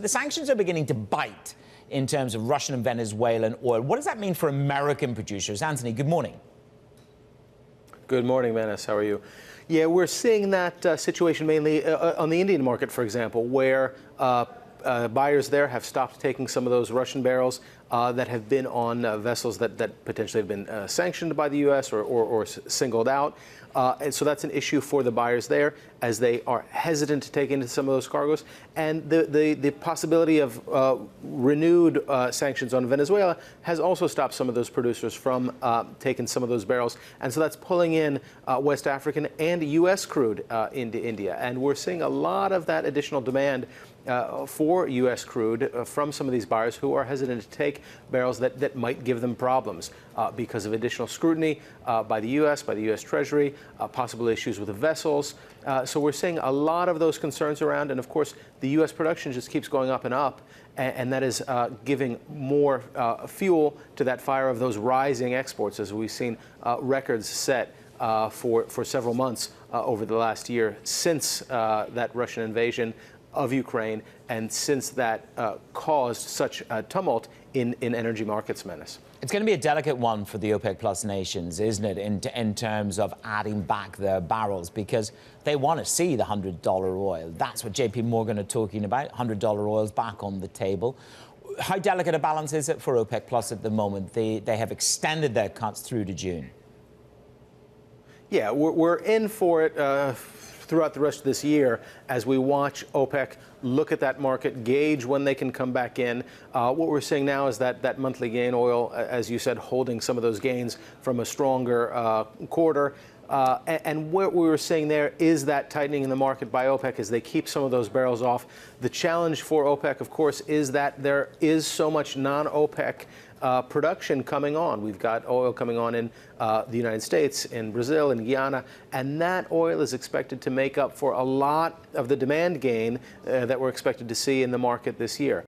The sanctions are beginning to bite in terms of Russian and Venezuelan oil. What does that mean for American producers? Anthony, good morning. Good morning, Manus. How are you? Yeah, we're seeing that situation mainly on the Indian market, for example, where buyers there have stopped taking some of those Russian barrels that have been on vessels that potentially have been sanctioned by the U.S. or singled out. And so that's an issue for the buyers there, as they are hesitant to take into some of those cargoes. And the possibility of renewed sanctions on Venezuela has also stopped some of those producers from taking some of those barrels. And so that's pulling in West African and U.S. crude into India. And we're seeing a lot of that additional demand for U.S. crude from some of these buyers who are hesitant to take barrels that might give them problems because of additional scrutiny by the U.S., by the U.S. Treasury, possible issues with the vessels. So we're seeing a lot of those concerns around. And of course, the U.S. production just keeps going up and up. And that is giving more fuel to that fire of those rising exports, as we've seen records set for several months over the last year since that Russian invasion of Ukraine, and since that caused such a tumult in energy markets, Menace. It's going to be a delicate one for the OPEC Plus nations, isn't it, in terms of adding back their barrels, because they want to see the $100 oil. That's what JP Morgan are talking about, $100 oil's back on the table. How delicate a balance is it for OPEC Plus at the moment? They have extended their cuts through to June. Yeah, we're in for it throughout the rest of this year as we watch OPEC look at that market, gauge when they can come back in. What we're seeing now is that monthly gain oil, as you said, holding some of those gains from a stronger quarter. And what we were seeing there is that tightening in the market by OPEC as they keep some of those barrels off. The challenge for OPEC, of course, is that there is so much non-OPEC production coming on. We've got oil coming on in the United States, in Brazil, in Guyana, and that oil is expected to make up for a lot of the demand gain that we're expected to see in the market this year.